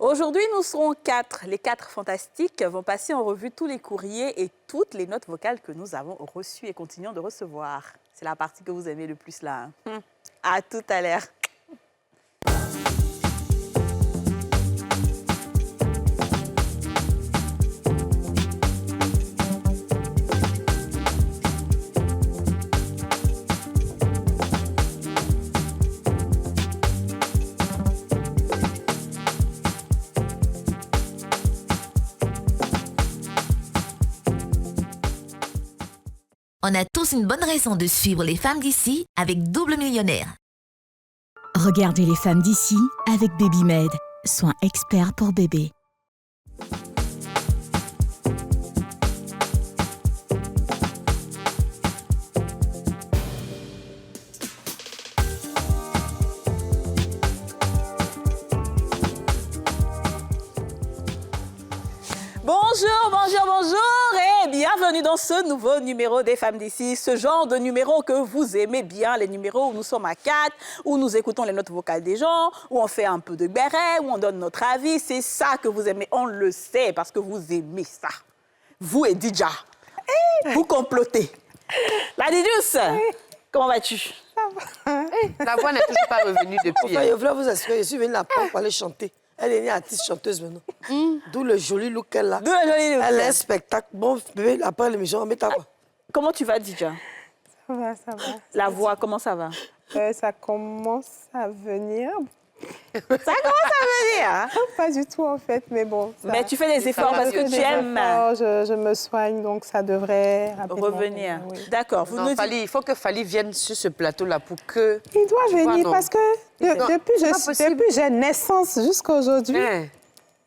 Aujourd'hui, nous serons 4. Les 4 fantastiques vont passer en revue tous les courriers et toutes les notes vocales que nous avons reçues et continuons de recevoir. C'est la partie que vous aimez le plus là. À tout à l'heure. On a tous une bonne raison de suivre les femmes d'ici avec Double Millionnaire. Regardez les femmes d'ici avec BabyMed, soins experts pour bébés. Bonjour, bonjour, bonjour et bienvenue dans ce nouveau numéro des femmes d'ici. Ce genre de numéro que vous aimez bien, les numéros où nous sommes à 4, où nous écoutons les notes vocales des gens, où on fait un peu de béret, où on donne notre avis. C'est ça que vous aimez, on le sait parce que vous aimez ça. Vous et Dija, vous complotez. La Didjus, comment vas-tu? La voix n'est toujours pas revenue depuis. Enfin, je voulais vous assurer, je suis venue là pour aller chanter. Elle est une artiste chanteuse maintenant. D'où le joli look qu'elle a. D'où le joli look. Elle est un spectacle. Bon, bébé, après l'émission, on met ta voix. Comment tu vas, Dija? Ça va, ça va. La voix, comment ça va? Ça commence à venir. Ça commence à venir, hein? Pas du tout, en fait, mais bon. Ça, Mais tu fais des efforts parce que tu aimes je me soigne, donc ça devrait rapidement revenir. Oui. D'accord. Non, il faut que Fally vienne sur ce plateau-là pour que... Il doit venir non. parce que depuis j'ai naissance jusqu'à aujourd'hui,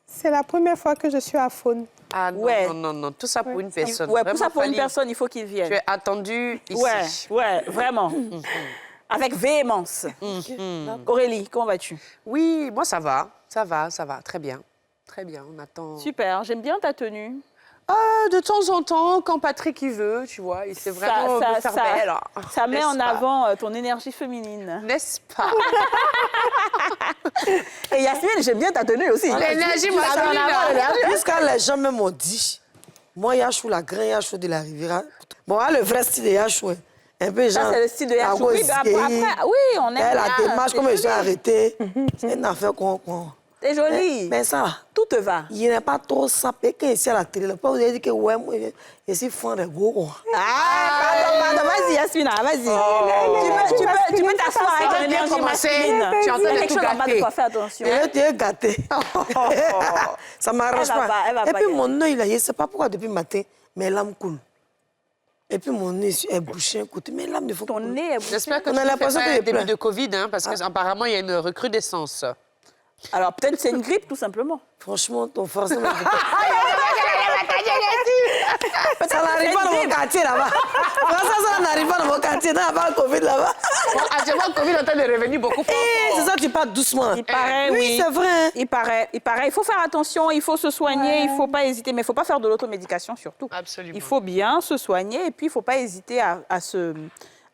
c'est la première fois que je suis à Faune. Ah non, Ouais. non, tout ça pour une personne. Ouais, pour Vraiment, ça, pour une Fally, personne, il faut qu'il vienne. Tu es attendu ici. Ouais, vraiment. Avec véhémence. Aurélie, comment vas-tu? Oui, moi ça va, très bien. Très bien, on attend... Super, j'aime bien ta tenue. De temps en temps, quand Patrick y veut, tu vois, il sait vraiment me faire belle. Ça met en N'est-ce pas? avant ton énergie féminine. N'est-ce pas? Et Yasmine, j'aime bien ta tenue aussi. L'énergie Ça met en avant l'énergie. Jusqu'à les gens même m'ont dit, moi, Yachou, la graine Yachou de la Riviera. Bon, le vrai style de Yachou, un peu genre... Ça, c'est le style de Yachou. Oui, mais après, oui, on aime Elle, la bien. démarche, comme ils sont arrêtés, c'est une affaire qu'on... T'es jolie. Mais ça, Tout te va. il n'est pas trop sapé quand ici à la télé. Pas vous avez dit que ouais, moi, je suis fan de gros. Pardon, vas-y, Yasmina, vas-y. Tu peux t'asseoir avec ton énergie masculine. Tu es en Il y train a de quelque tout chose en bas de gâter. quoi, fais attention. Tu es gâté. Ça m'arrange Elle va pas. pas, elle va Et pas puis gagner. mon œil, là, je ne sais pas pourquoi depuis le matin, mes lames coulent. Et puis mon nez est bouché un côté, mes lames ne font pas. Ton nez est bouché. J'espère que On tu a ne fais l'impression pas qu'il un est début plein. de Covid, hein, parce qu'apparemment, il y a une recrudescence. Alors, peut-être c'est une grippe, tout simplement. Franchement, ton forcément. Ça n'arrive pas dans mon quartier là-bas. Ça n'arrive pas dans mon quartier. Non, il n'y a pas le Covid là-bas. Actuellement, le Covid est en train de revenir beaucoup plus C'est ça, tu parles doucement. Il paraît, oui. C'est vrai. Il paraît. Il faut faire attention, il faut se soigner, il ne faut pas hésiter. Mais il ne faut pas faire de l'automédication surtout. Absolument. Il faut bien se soigner et puis il ne faut pas hésiter à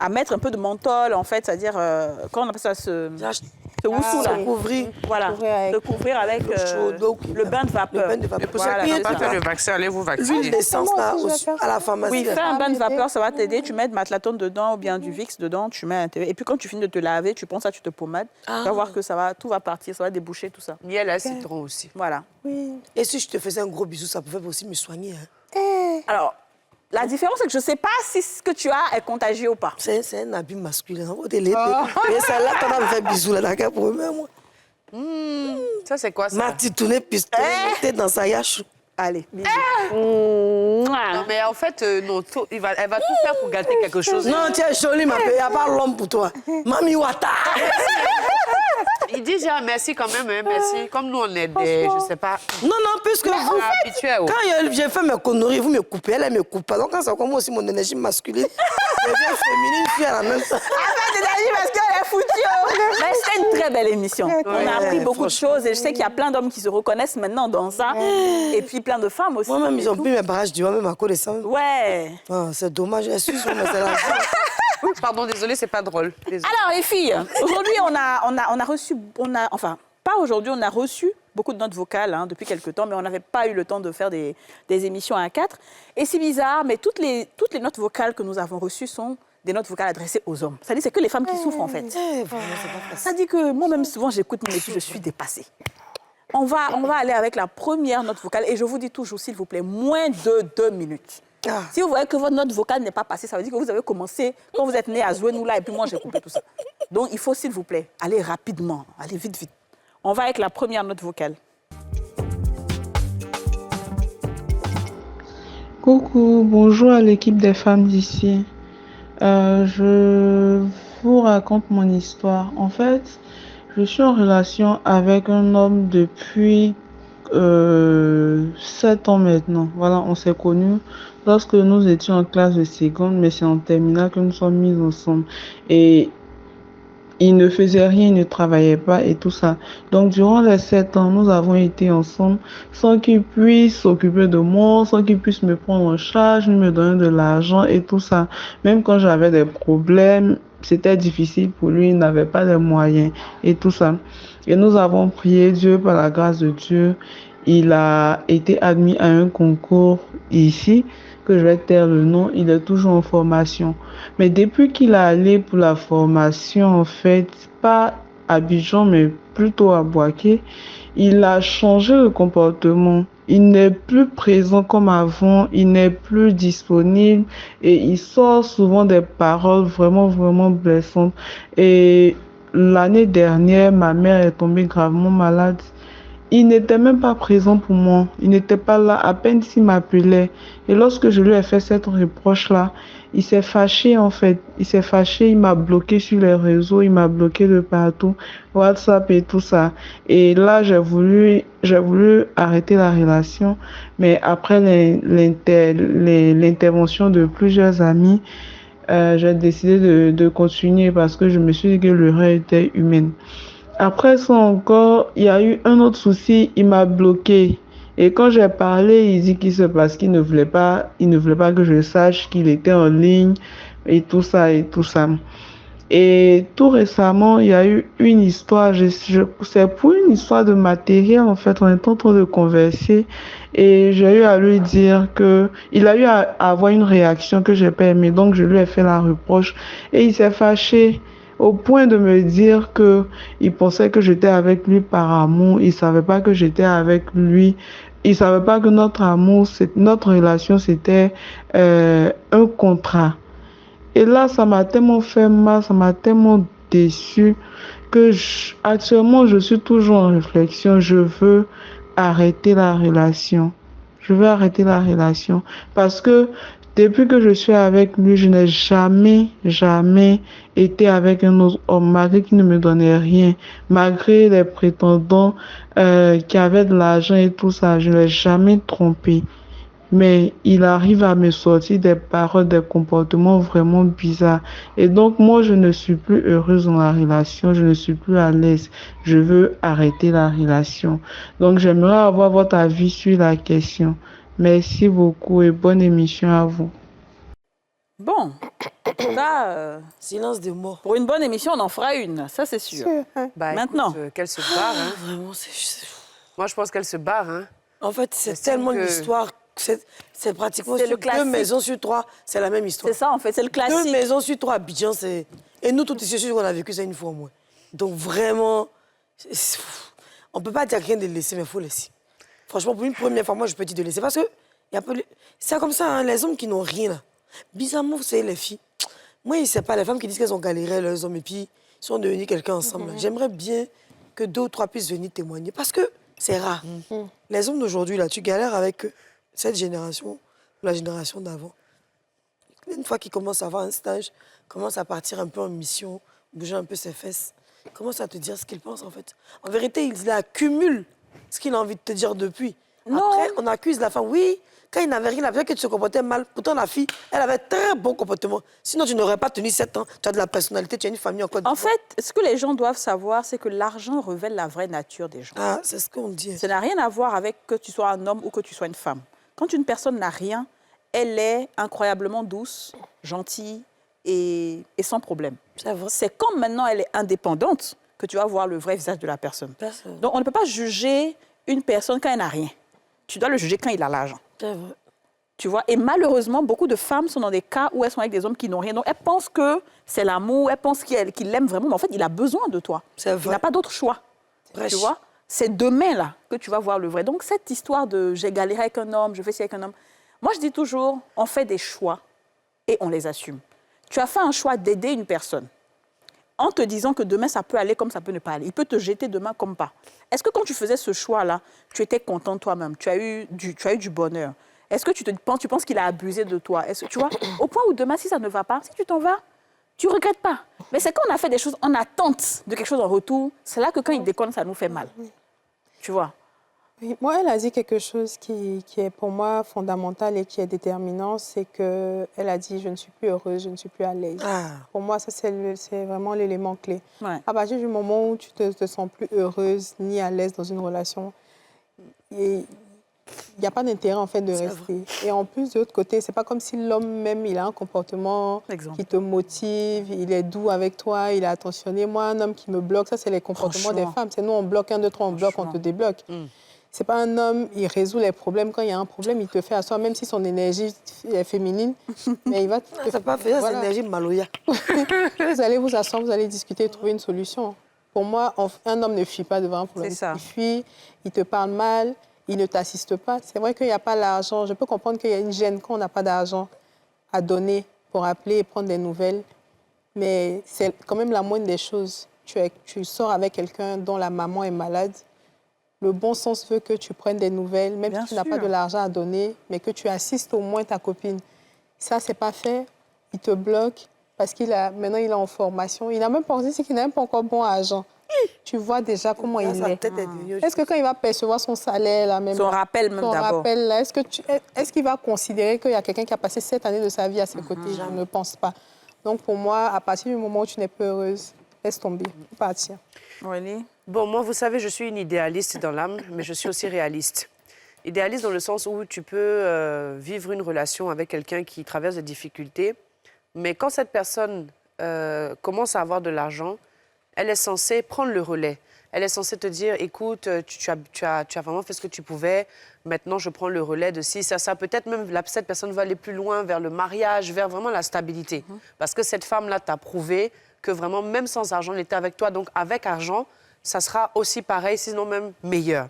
mettre un peu de menthol, en fait. C'est-à-dire, comment on appelle ça, ce houssou, là. Couvrir. Voilà, Couvrir avec- de couvrir avec chaud, le bain de vapeur. Le bain de vapeur. Et pour ceux Voilà, qui n'ont c'est pas ça. fait le vaccin, allez vous L'huile vacciner. d'essence là, Moi aussi, je vais faire à la ça. pharmacie. Oui, là. fais un bain de m'aider. vapeur, ça va t'aider. Tu mets de matlatone dedans ou bien du Vicks dedans, tu mets à l'intérieur. Et puis quand tu finis de te laver, tu prends ça, tu te pommades. Tu vas voir que tout va partir, ça va déboucher tout ça. Miel à citron aussi. Voilà. Oui. Et si je te faisais un gros bisou, ça pouvait aussi me soigner. Hein. Alors, la différence, c'est que je ne sais pas si ce que tu as est contagieux ou pas. C'est un habit masculin. On va te l'aider. Et celle-là, tu vas me faire bisou là, d'accord, pour moi. Ça, c'est quoi, ça? Ma petite tournée pistolet, t'es dans sa yachou. Allez, bisous. Non, mais en fait, non, elle va tout faire pour gâter quelque chose. Non, tu es jolie, ma fille. Il n'y a pas l'homme pour toi. Mami Wata. Il dit déjà merci quand même, hein, merci. Comme nous, on est des, je sais pas, Non, puisque vous, habitués. quand j'ai fait mes conneries, vous me coupez, elle me coupe pas. Donc, quand c'est comme moi aussi, mon énergie masculine, je deviens féminine, fille à la même temps. Parce qu'elle est foutue. Mais c'était une très belle émission. On a appris beaucoup de franchement. choses et je sais qu'il y a plein d'hommes qui se reconnaissent maintenant dans ça. Et puis plein de femmes aussi. Moi-même, ils ont Et tout. pris mes barrages du même à cause de ça. Ouais. Ah, c'est dommage, excuse-moi, mais c'est la vie. Pardon, désolé, c'est pas drôle. Désolée. Alors les filles, aujourd'hui on a reçu, enfin pas aujourd'hui, on a reçu beaucoup de notes vocales depuis quelques temps, mais on n'avait pas eu le temps de faire des émissions à 4. Et c'est bizarre, mais toutes les notes vocales que nous avons reçues sont des notes vocales adressées aux hommes. Ça dit c'est que les femmes qui souffrent, en fait. Ça dit que moi-même, souvent, j'écoute mon étude, je suis dépassée. On va aller avec la première note vocale. Et je vous dis toujours, s'il vous plaît, moins de 2 minutes. Si vous voyez que votre note vocale n'est pas passée, ça veut dire que vous avez commencé, quand vous êtes né à jouer nous là, et puis moi, j'ai coupé tout ça. Donc, il faut, s'il vous plaît, aller rapidement, aller vite, vite. On va avec la première note vocale. Coucou, bonjour à l'équipe des femmes d'ici. Je vous raconte mon histoire. En fait, je suis en relation avec un homme depuis 7 ans maintenant. Voilà, on s'est connus lorsque nous étions en classe de seconde, mais c'est en terminale que nous sommes mis ensemble. Et il ne faisait rien, il ne travaillait pas et tout ça. Donc, durant les 7 ans, nous avons été ensemble sans qu'il puisse s'occuper de moi, sans qu'il puisse me prendre en charge, me donner de l'argent et tout ça. Même quand j'avais des problèmes, c'était difficile pour lui, il n'avait pas les moyens et tout ça. Et nous avons prié Dieu, par la grâce de Dieu. Il a été admis à un concours ici, que je vais taire le nom, il est toujours en formation. Mais depuis qu'il est allé pour la formation, en fait, pas à Abidjan, mais plutôt à Boaké, il a changé de comportement. Il n'est plus présent comme avant, il n'est plus disponible et il sort souvent des paroles vraiment, vraiment blessantes. Et l'année dernière, ma mère est tombée gravement malade. Il n'était même pas présent pour moi. Il n'était pas là, à peine s'il m'appelait. Et lorsque je lui ai fait cette reproche-là, il s'est fâché en fait. Il s'est fâché, il m'a bloqué sur les réseaux, il m'a bloqué de partout, WhatsApp et tout ça. Et là, j'ai voulu arrêter la relation. Mais après l'intervention de plusieurs amis, j'ai décidé de continuer parce que je me suis dit que l'erreur était humaine. Après ça encore, il y a eu un autre souci, il m'a bloqué. Et quand j'ai parlé, il dit qu'il se passe qu'il ne voulait pas que je sache qu'il était en ligne et tout ça et tout ça. Et tout récemment, il y a eu une histoire, c'est pour une histoire de matériel en fait, on est en train de converser et j'ai eu à lui dire que il a eu à avoir une réaction que j'ai pas aimée, donc je lui ai fait la reproche et il s'est fâché. Au point de me dire que il pensait que j'étais avec lui par amour, il savait pas que j'étais avec lui, il savait pas que notre amour, notre relation, c'était un contrat. Et là, ça m'a tellement fait mal, ça m'a tellement déçue que actuellement, je suis toujours en réflexion. Je veux arrêter la relation. Je veux arrêter la relation parce que depuis que je suis avec lui, je n'ai jamais été avec un autre homme, malgré qu'il ne me donnait rien, malgré les prétendants qui avaient de l'argent et tout ça, je ne l'ai jamais trompé. Mais il arrive à me sortir des paroles, des comportements vraiment bizarres. Et donc, moi, je ne suis plus heureuse dans la relation, je ne suis plus à l'aise. Je veux arrêter la relation. Donc, j'aimerais avoir votre avis sur la question. Merci beaucoup et bonne émission à vous. Bon, ça, silence de mort. Pour une bonne émission, on en fera une, ça c'est sûr. Bah, maintenant, écoute, qu'elle se barre. Hein. Vraiment, Moi, je pense qu'elle se barre. Hein. En fait, c'est tellement une histoire. C'est pratiquement sur 2 maisons sur 3, c'est la même histoire. C'est ça, en fait, c'est le classique. 2 maisons sur 3 à Abidjan, c'est... Et nous, tout ici, on a vécu ça une fois au moins. Donc, vraiment, on ne peut pas dire rien de laisser, mais il faut laisser. Franchement, pour une première fois, moi, je peux dire de laisser. Parce que c'est comme ça, hein, les hommes qui n'ont rien, là. Bizarrement, vous savez, les filles, moi, je sais pas, les femmes qui disent qu'elles ont galéré, leurs hommes, et puis ils sont devenus quelqu'un ensemble. J'aimerais bien que 2 ou 3 puissent venir témoigner. Parce que c'est rare. Les hommes d'aujourd'hui, là, tu galères avec cette génération, la génération d'avant. Une fois qu'ils commencent à avoir un stage, commencent à partir un peu en mission, bouger un peu ses fesses, commencent à te dire ce qu'ils pensent, en fait. En vérité, ils accumulent ce qu'il a envie de te dire depuis. Non. Après, on accuse la femme. Oui, quand il n'avait rien, il avait que tu te comportais mal. Pourtant, la fille, elle avait très bon comportement. Sinon, tu n'aurais pas tenu 7 ans. Tu as de la personnalité, tu as une famille en Côte d'Ivoire. En fait, ce que les gens doivent savoir, c'est que l'argent révèle la vraie nature des gens. Ah, c'est ce qu'on dit. Ça n'a rien à voir avec que tu sois un homme ou que tu sois une femme. Quand une personne n'a rien, elle est incroyablement douce, gentille et sans problème. C'est quand maintenant elle est indépendante que tu vas voir le vrai visage de la personne. Donc, on ne peut pas juger une personne quand elle n'a rien. Tu dois le juger quand il a l'argent. C'est vrai. Tu vois, et malheureusement, beaucoup de femmes sont dans des cas où elles sont avec des hommes qui n'ont rien. Donc, elles pensent que c'est l'amour, elles pensent qu'il l'aime vraiment, mais en fait, il a besoin de toi. C'est Il vrai. n'a pas d'autre choix. Bref. Tu vois, c'est demain, là, que tu vas voir le vrai. Donc, cette histoire de j'ai galéré avec un homme, je fais ci avec un homme, moi, je dis toujours, on fait des choix et on les assume. Tu as fait un choix d'aider une personne en te disant que demain, ça peut aller comme ça peut ne pas aller. Il peut te jeter demain comme pas. Est-ce que quand tu faisais ce choix-là, tu étais content toi-même, tu as eu du bonheur? Est-ce que tu penses qu'il a abusé de toi? Est-ce que, tu vois, au point où demain, si ça ne va pas, si tu t'en vas, tu ne regrettes pas. Mais c'est quand on a fait des choses en attente de quelque chose en retour, c'est là que quand il déconne, ça nous fait mal. Tu vois? Oui, moi, elle a dit quelque chose qui est pour moi fondamental et qui est déterminant, c'est qu'elle a dit « je ne suis plus heureuse, je ne suis plus à l'aise Ah. ». Pour moi, ça, c'est vraiment l'élément clé. Ouais. À partir du moment où tu ne te sens plus heureuse ni à l'aise dans une relation, il n'y a pas d'intérêt, en fait, de rester. Et en plus, de l'autre côté, c'est pas comme si l'homme même, il a un comportement Exemple. qui te motive, il est doux avec toi, il est attentionné. Moi, un homme qui me bloque, ça, c'est les comportements des Franchement. femmes. C'est nous, on bloque 1, 2, 3, on bloque, on te débloque. C'est pas un homme, il résout les problèmes. Quand il y a un problème, il te fait asseoir, même si son énergie est féminine. Mais il va te... Ça pas fait ça, Voilà. c'est l'énergie maloya. Vous allez vous asseoir, vous allez discuter, trouver une solution. Pour moi, un homme ne fuit pas devant un problème. C'est ça. Il fuit, il te parle mal, il ne t'assiste pas. C'est vrai qu'il n'y a pas l'argent. Je peux comprendre qu'il y a une gêne quand on n'a pas d'argent à donner pour appeler et prendre des nouvelles. Mais c'est quand même la moindre des choses. Tu sors avec quelqu'un dont la maman est malade. Le bon sens veut que tu prennes des nouvelles, même Bien si tu n'as sûr. pas de l'argent à donner, mais que tu assistes au moins ta copine. Ça, c'est pas fait. Il te bloque parce maintenant il est en formation. Il n'a même pas dit qu'il n'a même pas encore bon argent. Tu vois déjà comment il Sa est. tête est devenue... Est-ce que quand il va percevoir son salaire, là, même Son rappel même son d'abord. rappel, là, est-ce qu'il va considérer qu'il y a quelqu'un qui a passé 7 années de sa vie à ses côtés? Je ne pense pas. Donc pour moi, à partir du moment où tu n'es pas heureuse, laisse tomber, faut partir. Aurélie? Bon, moi, vous savez, je suis une idéaliste dans l'âme, mais je suis aussi réaliste. Idéaliste dans le sens où tu peux vivre une relation avec quelqu'un qui traverse des difficultés, mais quand cette personne commence à avoir de l'argent, elle est censée prendre le relais. Elle est censée te dire, écoute, tu as vraiment fait ce que tu pouvais, maintenant je prends le relais de ci, ça. Peut-être même cette personne va aller plus loin vers le mariage, vers vraiment la stabilité. Parce que cette femme-là t'a prouvé que vraiment, même sans argent, elle était avec toi. Donc avec argent, ça sera aussi pareil, sinon même meilleur.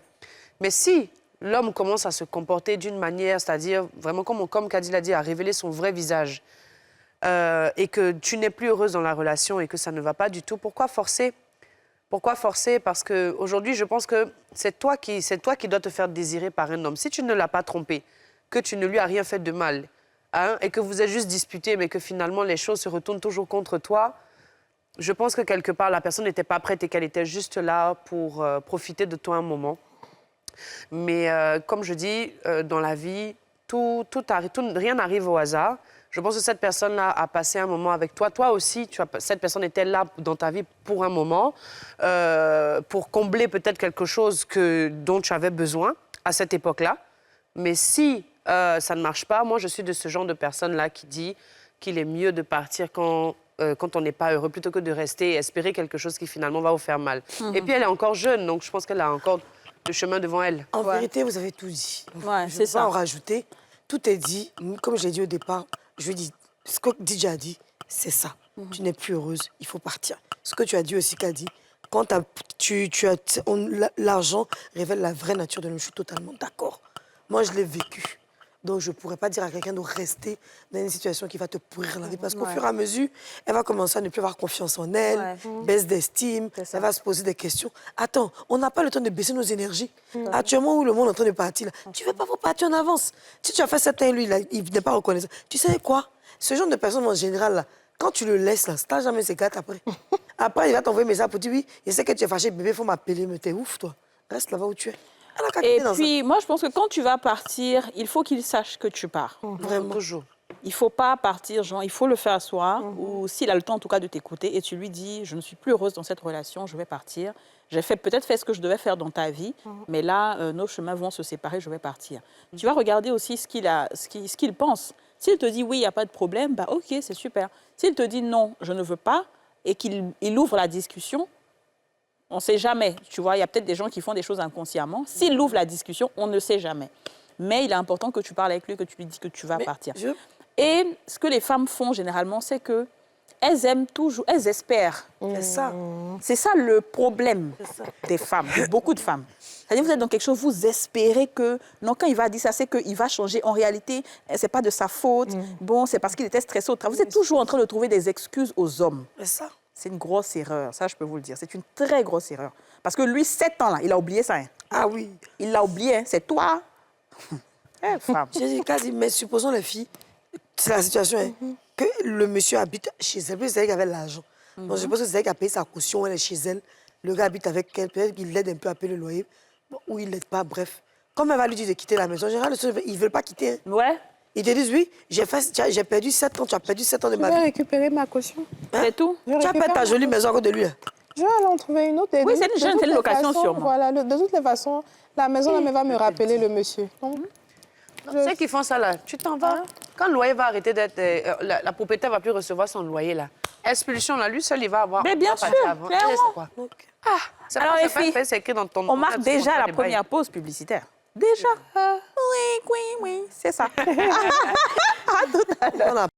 Mais si l'homme commence à se comporter d'une manière, c'est-à-dire vraiment comme Kady l'a dit, à révéler son vrai visage, et que tu n'es plus heureuse dans la relation et que ça ne va pas du tout, pourquoi forcer? Pourquoi forcer? Parce qu'aujourd'hui, je pense que c'est toi qui dois te faire désirer par un homme. Si tu ne l'as pas trompé, que tu ne lui as rien fait de mal, hein, et que vous êtes juste disputé, mais que finalement les choses se retournent toujours contre toi, je pense que quelque part, la personne n'était pas prête et qu'elle était juste là pour profiter de toi un moment. Mais comme je dis, dans la vie, rien n'arrive au hasard. Je pense que cette personne-là a passé un moment avec toi. Toi aussi, cette personne était là dans ta vie pour un moment, pour combler peut-être quelque chose dont tu avais besoin à cette époque-là. Mais si ça ne marche pas, moi, je suis de ce genre de personne-là qui dit qu'il est mieux de partir quand on n'est pas heureux, plutôt que de rester et espérer quelque chose qui finalement va vous faire mal. Et puis, elle est encore jeune, donc je pense qu'elle a encore le chemin devant elle. En vérité, vous avez tout dit. Ouais, Je c'est ne vais ça. pas en rajouter. Tout est dit. Comme je l'ai dit au départ, je lui dis, ce que DJ a dit, c'est ça. Tu n'es plus heureuse, il faut partir. Ce que tu as dit aussi, Kady, quand l'argent révèle la vraie nature de l'homme, je suis totalement d'accord. Moi, je l'ai vécu. Donc, je ne pourrais pas dire à quelqu'un de rester dans une situation qui va te pourrir la vie. Parce qu'au fur et à mesure, elle va commencer à ne plus avoir confiance en elle, baisse d'estime, elle va se poser des questions. Attends, on n'a pas le temps de baisser nos énergies. Actuellement, où le monde est en train de partir, là, tu ne veux pas vous partir en avance. Si tu as fait 7 ans, lui, là, il n'est pas reconnaissant. Tu sais quoi? Ce genre de personne, en général, là, quand tu le laisses, là, ça jamais ses gâtes après. Après, il va t'envoyer un message pour dire, oui, je sais que tu es fâché, bébé, il faut m'appeler. Mais t'es ouf, toi. Reste là-bas où tu es. Et puis, moi, je pense que quand tu vas partir, il faut qu'il sache que tu pars. Vraiment. Toujours. Il ne faut pas partir, genre, il faut le faire asseoir, ou s'il a le temps, en tout cas, de t'écouter, et tu lui dis, je ne suis plus heureuse dans cette relation, je vais partir. J'ai peut-être fait ce que je devais faire dans ta vie, mais là, nos chemins vont se séparer, je vais partir. Tu vas regarder aussi ce qu'il pense. S'il te dit, oui, il n'y a pas de problème, bah ok, c'est super. S'il te dit, non, je ne veux pas, et qu'il ouvre la discussion, On ne sait jamais. Tu vois, il y a peut-être des gens qui font des choses inconsciemment. S'il ouvre la discussion, on ne sait jamais. Mais il est important que tu parles avec lui, que tu lui dis que tu vas partir. Et ce que les femmes font généralement, c'est que elles aiment toujours, elles espèrent. C'est ça. C'est ça le problème des femmes, de beaucoup de femmes. C'est-à-dire que vous êtes dans quelque chose, vous espérez que, non, quand il va dire ça, c'est qu'il va changer. En réalité, ce n'est pas de sa faute. Bon, c'est parce qu'il était stressé au travail. Vous êtes toujours en train de trouver des excuses aux hommes. C'est ça. C'est une grosse erreur, ça je peux vous le dire. C'est une très grosse erreur. Parce que lui, 7 ans là, il a oublié ça. Hein. Ah oui. Il l'a oublié, hein. C'est toi. Femme. J'ai dit quasi, mais supposons les filles, c'est la situation, hein, que le monsieur habite chez elle. Puis c'est elle qui avait l'argent. Donc je pense que c'est elle qui a payé sa caution, elle est chez elle. Le gars habite avec elle, peut-être qu'il l'aide un peu à payer le loyer. Bon, ou il l'aide pas, bref. Comme elle va lui dire de quitter la maison, en général, ils ne veulent pas quitter. Hein. Ouais. Ils te disent, oui, j'ai perdu 7 ans, tu as perdu 7 ans de Je ma vais vie. récupérer ma caution. Hein? C'est tout. Je Tu as récupère perdu ta ma jolie maison à côté de lui. Hein. Je vais aller en trouver une autre. Oui, c'est une De jeune, toutes c'est une les location façons, sûrement. Voilà, de toutes les façons, la maison là, va me rappeler le monsieur. Donc, Ceux qui font ça, là, tu t'en vas. Quand le loyer va arrêter d'être... la propriétaire ne va plus recevoir son loyer, là. Expulsion, là, lui seul, il va avoir... Mais bien il va sûr, partir avant. clairement. C'est quoi? C'est Alors, pas- les c'est pas filles, fait, c'est écrit dans ton... On marque dans ton déjà contrat la de bail. première pause publicitaire. Déjà. Oui, c'est ça. À tout à l'heure. On a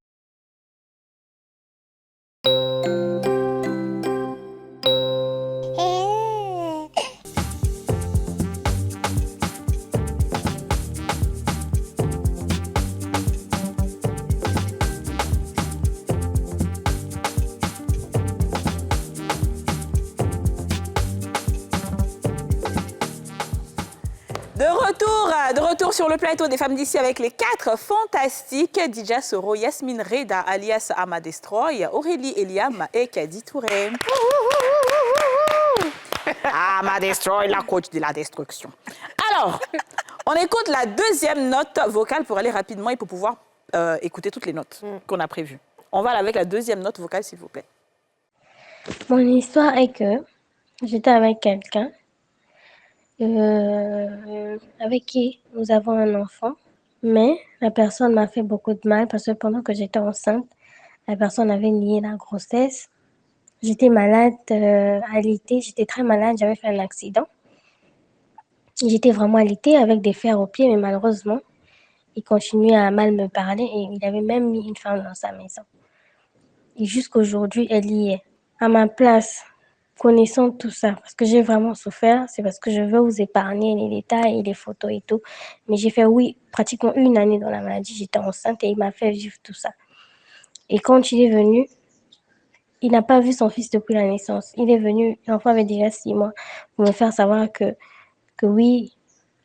De retour sur le plateau des femmes d'ici avec les 4 fantastiques Dija Soro, Yasmine Reda alias Amadestroy, Aurélie Eliam et Kadi Touré. Amadestroy, la coach de la destruction. Alors, on écoute la deuxième note vocale pour aller rapidement et pour pouvoir écouter toutes les notes qu'on a prévues. On va avec la deuxième note vocale, s'il vous plaît. Mon histoire est que j'étais avec quelqu'un avec qui nous avons un enfant, mais la personne m'a fait beaucoup de mal parce que pendant que j'étais enceinte, la personne avait nié la grossesse. J'étais malade alitée, j'étais très malade, j'avais fait un accident. J'étais vraiment alitée avec des fers aux pieds, mais malheureusement, il continuait à mal me parler et il avait même mis une femme dans sa maison. Et jusqu'aujourd'hui, elle y est. À ma place, connaissant tout ça, parce que j'ai vraiment souffert, c'est parce que je veux vous épargner les détails et les photos et tout. Mais j'ai fait, oui, pratiquement 1 année dans la maladie, j'étais enceinte et il m'a fait vivre tout ça. Et quand il est venu, il n'a pas vu son fils depuis la naissance. Il est venu, l'enfant avait déjà 6 mois, pour me faire savoir que oui,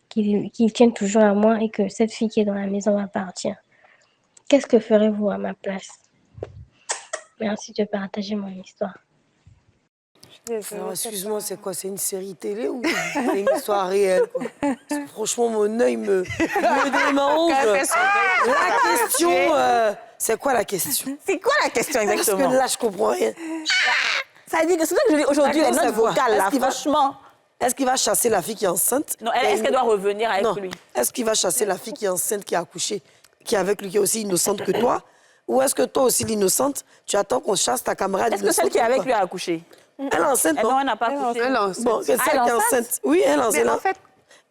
qu'il tienne toujours à moi et que cette fille qui est dans la maison va partir. Qu'est-ce que ferez-vous à ma place? Merci de partager mon histoire. Alors, excuse-moi, c'est quoi? C'est une série télé ou c'est une histoire réelle, quoi? Franchement, mon œil me démange. La question, c'est quoi la question? C'est quoi la question Parce exactement? que là, je comprends rien. Ça dit que c'est ça que je dis aujourd'hui, La les question, notes c'est quoi? vocales, là, Est-ce qu'il va- franchement. Est-ce qu'il va chasser la fille qui est enceinte? Non, est-ce qu'elle doit revenir avec Non. lui? Est-ce qu'il va chasser la fille qui est enceinte, qui a accouché, qui est avec lui, qui est aussi innocente que toi? Ou est-ce que toi aussi, l'innocente, tu attends qu'on chasse ta camarade Est-ce que celle qui est avec lui a accouché? Elle est enceinte, Non, non? elle n'a pas accouché. Elle est enceinte. Bon, c'est celle qui est enceinte. Oui, elle est enceinte. Mais en fait,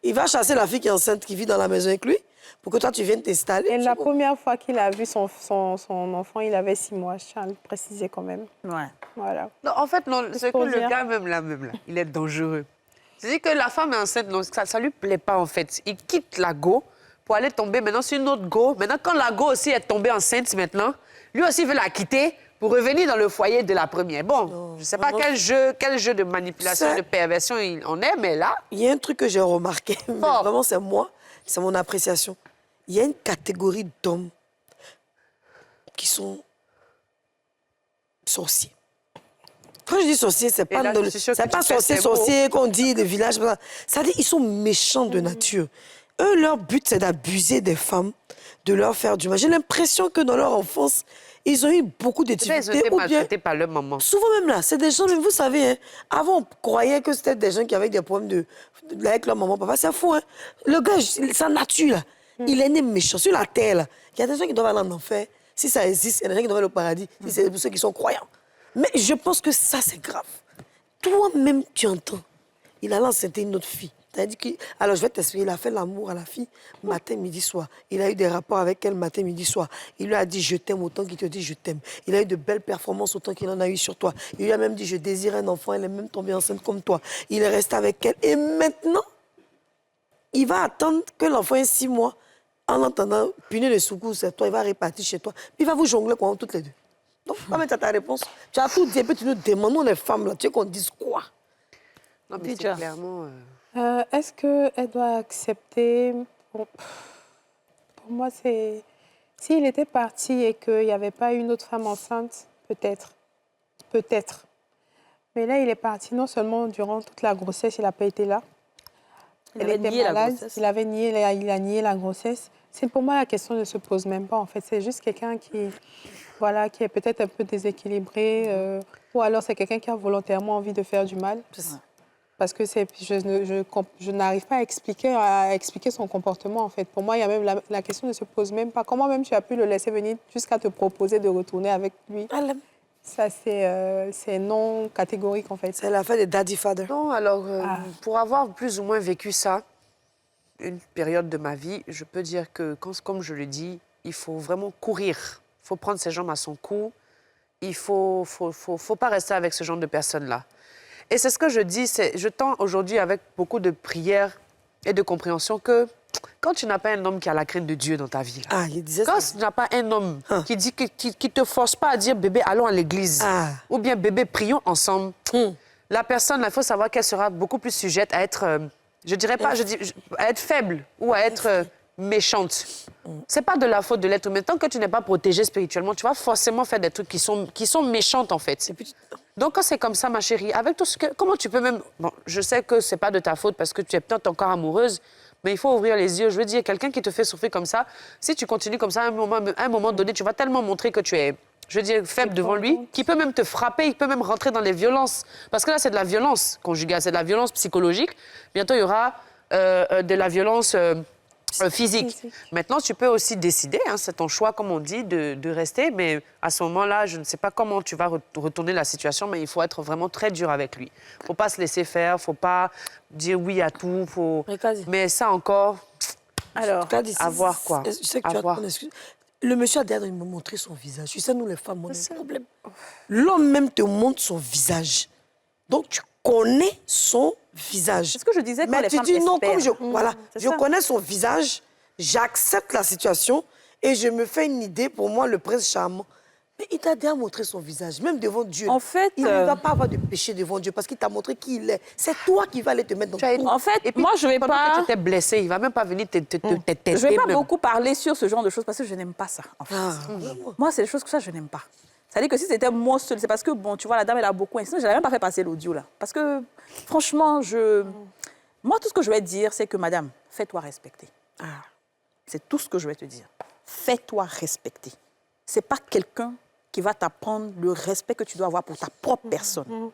Il va chasser la fille qui est enceinte, qui vit dans la maison avec lui, pour que toi, tu viennes t'installer. et la première fois qu'il a vu son enfant, il avait 6 mois. Je tiens à le préciser quand même. Ouais. Voilà. non, en fait, non, c'est que pour le dire. gars, même là, il est dangereux. C'est-à-dire que la femme est enceinte, non, ça lui plaît pas, en fait. Il quitte la go pour aller tomber maintenant sur une autre go. Maintenant, quand la go aussi est tombée enceinte maintenant, lui aussi veut la quitter pour revenir dans le foyer de la première. Bon, je sais pas quel jeu de manipulation, Ça- de perversion on est, mais là... Il y a un truc que j'ai remarqué, mais Fort. vraiment, c'est moi, c'est mon appréciation. Il y a une catégorie d'hommes qui sont sorciers. Quand je dis sorcier, c'est pas, là, je suis sûre que c'est pas tu fais ces sorcier qu'on dit des villages. Ça veut dire ils sont méchants de nature. Eux, leur but, c'est d'abuser des femmes, de leur faire du mal. J'ai l'impression que dans leur enfance, ils ont eu beaucoup de Ils ont difficultés. été ou bien- maltraités par leur maman. Souvent même là, c'est des gens, mais vous savez, hein, avant on croyait que c'était des gens qui avaient des problèmes avec leur maman, papa. C'est fou, hein. Le gars, sa nature, là, il est né méchant. Sur la terre, là, il y a des gens qui doivent aller en enfer. Si ça existe, il y a des gens qui doivent aller au paradis. Si c'est pour ceux qui sont croyants. Mais je pense que ça, c'est grave. toi-même, tu entends. Il a lancé une autre fille. C'est-à-dire que, alors, je vais t'expliquer, il a fait l'amour à la fille matin, midi, soir. Il a eu des rapports avec elle matin, midi, soir. Il lui a dit, je t'aime autant qu'il te dit, je t'aime. Il a eu de belles performances autant qu'il en a eu sur toi. Il lui a même dit, je désire un enfant, elle est même tombée enceinte comme toi. Il est resté avec elle. Et maintenant, il va attendre que l'enfant ait 6 mois. En entendant, punir le secours, c'est toi, il va répartir chez toi. Puis il va vous jongler quoi, toutes les deux. Donc, tu as ta réponse. Tu as tout dit, et puis tu nous demandes, nous les femmes, là, tu veux qu'on dise quoi? Non, mais c'est clairement... Est-ce qu'elle doit accepter... Bon, pour moi, c'est... S'il était parti et qu'il n'y avait pas une autre femme enceinte, peut-être. Peut-être. Mais là, il est parti non seulement durant toute la grossesse, il n'a pas été là. Il avait nié la grossesse. Il a nié la grossesse. C'est pour moi, la question ne se pose même pas, en fait. C'est juste quelqu'un qui, voilà, qui est peut-être un peu déséquilibré, ou alors c'est quelqu'un qui a volontairement envie de faire du mal. Parce que je n'arrive pas à expliquer son comportement, en fait. Pour moi, il y a même la question ne se pose même pas. Comment même tu as pu le laisser venir jusqu'à te proposer de retourner avec lui? Ça, c'est non catégorique, en fait. C'est l'affaire de Daddy Father. Non, alors, pour avoir plus ou moins vécu ça, une période de ma vie, je peux dire que, comme je le dis, il faut vraiment courir. Il faut prendre ses jambes à son cou. Il ne faut pas rester avec ce genre de personnes-là. Et c'est ce que je dis, je tends aujourd'hui avec beaucoup de prières et de compréhension que quand tu n'as pas un homme qui a la crainte de Dieu dans ta vie, là, quand tu n'as pas un homme qui te force pas à dire bébé, allons à l'église, ou bien bébé, prions ensemble, la personne, il faut savoir qu'elle sera beaucoup plus sujette à être, je dirais pas, à être faible ou à être méchante. C'est pas de la faute de l'être humain. Tant que tu n'es pas protégé spirituellement, tu vas forcément faire des trucs qui sont méchantes, en fait. Donc, quand c'est comme ça, ma chérie, avec tout ce que... Comment tu peux même... Bon, je sais que c'est pas de ta faute parce que tu es peut-être encore amoureuse, mais il faut ouvrir les yeux. Je veux dire, quelqu'un qui te fait souffrir comme ça, si tu continues comme ça, à un moment donné, tu vas tellement montrer que tu es, je veux dire, faible devant lui, qu'il peut même te frapper, il peut même rentrer dans les violences. Parce que là, c'est de la violence conjugale, c'est de la violence psychologique. Bientôt, il y aura de la violence... physique. Maintenant, tu peux aussi décider, hein, c'est ton choix, comme on dit, de rester, mais à ce moment-là, je ne sais pas comment tu vas retourner la situation, mais il faut être vraiment très dur avec lui. Il ne faut pas se laisser faire, il ne faut pas dire oui à tout, mais ça encore, alors, à voir quoi. Je sais que tu as ton excuse. Le monsieur a d'ailleurs me montrer son visage. Tu sais, nous les femmes, on a un problème. L'homme même te montre son visage. Donc, tu connais son visage. C'est ce que je disais quand mais les tu femmes dis non, espèrent. Comme je connais son visage, j'accepte la situation et je me fais une idée, pour moi, le prince charmant. Mais il t'a déjà montré son visage, même devant Dieu. En fait, il ne va pas avoir de péché devant Dieu parce qu'il t'a montré qui il est. C'est toi qui vas aller te mettre dans le trou. En fait, et puis, moi, je vais pendant pas... que tu t'es blessé, il ne va même pas venir te tester. Je vais pas beaucoup parler sur ce genre de choses parce que je n'aime pas ça, en fait. Moi, c'est des choses que ça, je n'aime pas. C'est-à-dire que si c'était moi seule, c'est parce que, bon, tu vois, la dame, elle a beaucoup insisté. Je n'avais même pas fait passer l'audio, là. Parce que, franchement, moi, tout ce que je vais dire, c'est que, madame, fais-toi respecter. C'est tout ce que je vais te dire. Fais-toi respecter. C'est pas quelqu'un qui va t'apprendre le respect que tu dois avoir pour ta propre personne.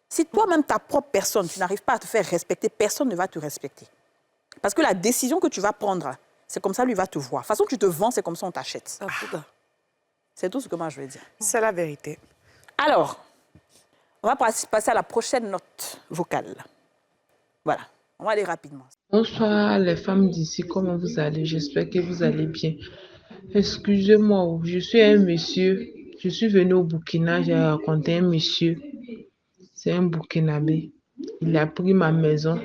Si toi-même, ta propre personne, tu n'arrives pas à te faire respecter, personne ne va te respecter. Parce que la décision que tu vas prendre, c'est comme ça, lui va te voir. De toute façon, tu te vends, c'est comme ça, on t'achète. C'est tout ce que moi, je veux dire. C'est la vérité. Alors, on va passer à la prochaine note vocale. Voilà, on va aller rapidement. Bonsoir les femmes d'ici, comment vous allez? J'espère que vous allez bien. Excusez-moi, je suis un monsieur. Je suis venu au Burkina, j'ai rencontré un monsieur. C'est un Burkinabé. Il a pris ma maison.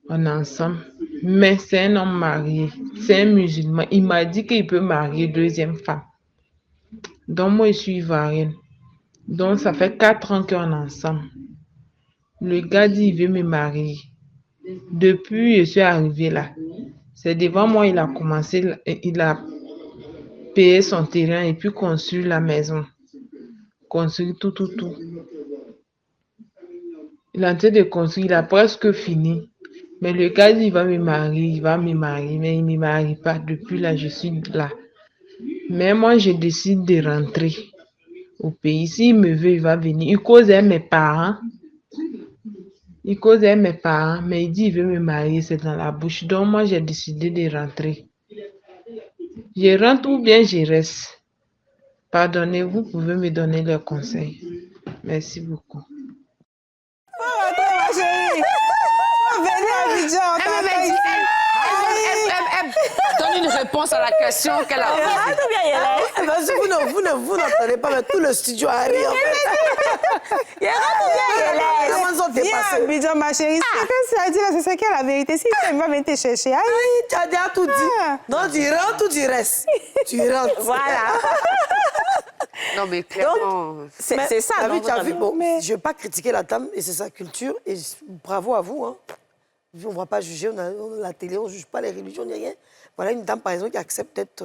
On est ensemble. Mais c'est un homme marié. C'est un musulman. Il m'a dit qu'il peut marier deuxième femme. Donc moi, je suis ivoirienne. Donc ça fait 4 ans qu'on est ensemble. Le gars dit qu'il veut me marier. Depuis, je suis arrivée là. C'est devant moi, il a commencé, il a payé son terrain et puis construit la maison. Construit tout. Il est en train de construire, il a presque fini. Mais le gars dit il va me marier, mais il ne me marie pas. Depuis là, je suis là. Mais moi, je décide de rentrer au pays. S'il me veut, il va venir. Il cause avec mes parents. Mais il dit il veut me marier, c'est dans la bouche. Donc moi, j'ai décidé de rentrer. Je rentre ou bien je reste. Pardonnez, vous pouvez me donner le conseil. Merci beaucoup. Abidjan, Donne une réponse à la question qu'elle a posée. Yérate ou bien Yélès? Parce que vous n'entendez pas, mais tout le studio a ri, en fait. Yérate ou bien Yélès? Comment ils ont Viens, dépassé? Abidjan, ma chérie. C'est que ça dit là, c'est ça qui est la vérité. Si tu va venir te chercher, aïe. Tu as déjà tout dit. Non, tu rentres ou tu restes? Tu rentres. Voilà. Non, mais clairement... C'est ça, T'as non, vu, tu as votre vu, avis? bon, je ne veux pas critiquer la dame, et c'est sa culture, et bravo à vous. Hein. On ne va pas juger, on a la télé, on ne juge pas les religions, ni rien. Voilà une dame, par exemple, qui accepte d'être,